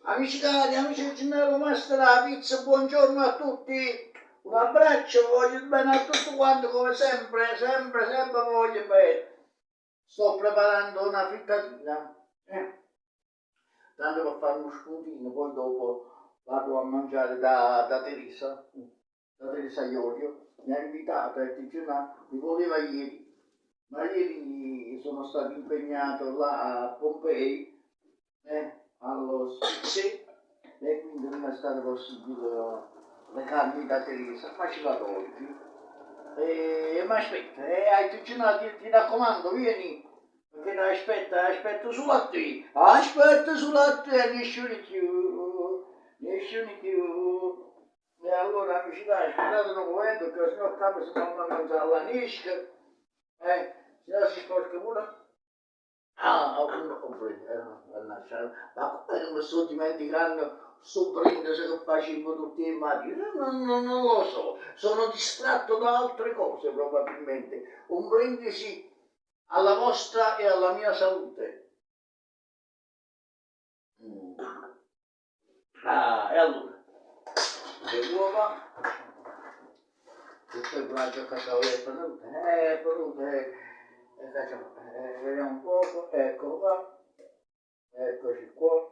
Amici cari, amici di Gennaro Master, la pizza, buongiorno a tutti, un abbraccio, voglio bene a tutti quanti come sempre, sempre voglio bene. Sto preparando una frittatina, tanto per fare uno spuntino, poi dopo vado a mangiare da Teresa Iorio, mi ha invitato e dice mi voleva ieri, ma ieri sono stato impegnato là a Pompei, allo Spizzi, e quindi non è stato possibile recarmi da Teresa, ma ci vado oggi. Ma aspetta, hai cucinato, ti raccomando, vieni, perché aspetta sulla te, aspetta sulla te, nessuno più. E allora amici dai, aspettate un momento, che sennò capo si non all'anisca, se no si sporca pure. Mannaggia, ma come non mi sto dimenticando sto brindisi che facevo tutti i mattini? Non lo so, sono distratto da altre cose probabilmente. Un brindisi alla vostra e alla mia salute. E allora, le uova, questo è il raggio cacao è venute, vediamo un poco, ecco qua, eccoci qua.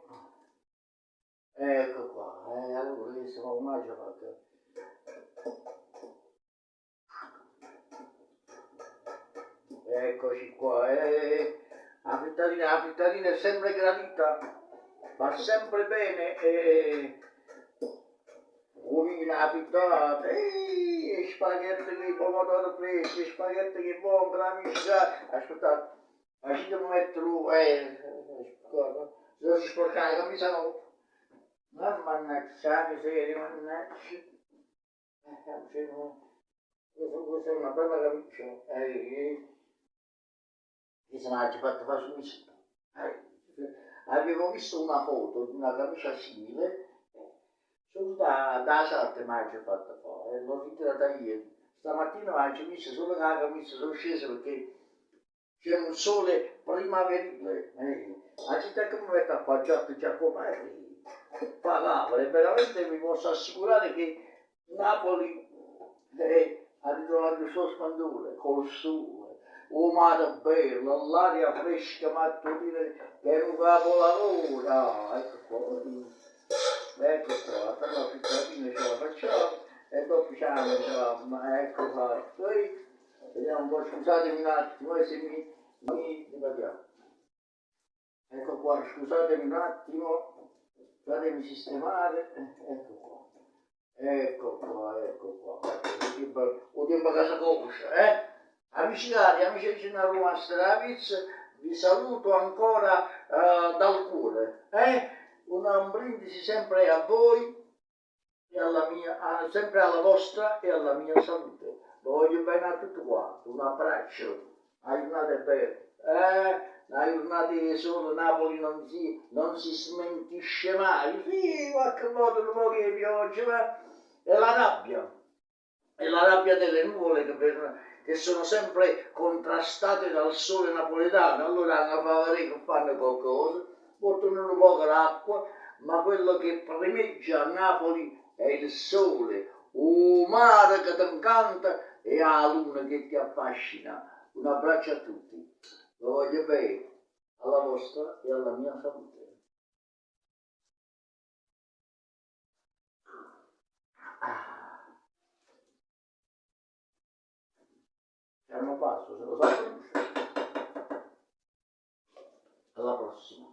Ecco qua, allora lì siamo ormai già fatto. Eccoci qua, la frittatina è sempre gradita, va sempre bene, uovina frittata, spaghetti di pomodoro freschi, spaghetti che buono per la miscela. Aspettate, lasciamo mettere, cosa? Se non si sporca la camisa no. Mannaggia, miseria, mannaggia. Questa è una bella camicia. Che se l'ha fatto fare su misura. Avevo visto una foto di una camicia simile, solo da Sarte mi ha fatto fare, l'ho ritirata ieri. Stamattina mi ha visto solo che la camicia sono scesa perché c'è un sole primaverile. La città che mi mette a fare già come pagava, e veramente vi posso assicurare che Napoli ha ritrovato il suo splendore col sole, un mare bello, l'aria fresca mattutina che è un capolavoro. Ecco qua, la frittatina ce la facciamo e dopo ma ecco fatto. Poi vediamo un po', scusatemi un attimo se mi ripetiamo. Ecco qua, scusatemi un attimo. Fatemi sistemare, ecco qua, o tempo casa conosce, Amici cari, amici di Gennaro Master, la pizza, vi saluto ancora dal cuore, un brindisi sempre a voi e alla mia, sempre alla vostra e alla mia salute. Lo voglio bene a tutti quanti, un abbraccio, aiutate bene, la giornata solo Napoli non si smentisce mai, sì, qualche volta un po' che pioggia, ma è la rabbia delle nuvole che sono sempre contrastate dal sole napoletano, allora hanno favorire che fanno qualcosa, portano un po' l'acqua, ma quello che primeggia a Napoli è il sole, il mare che ti incanta e la luna che ti affascina. Un abbraccio a tutti. Lo voglio bene, alla vostra e alla mia salute. C'è un passo, se lo so. Alla prossima.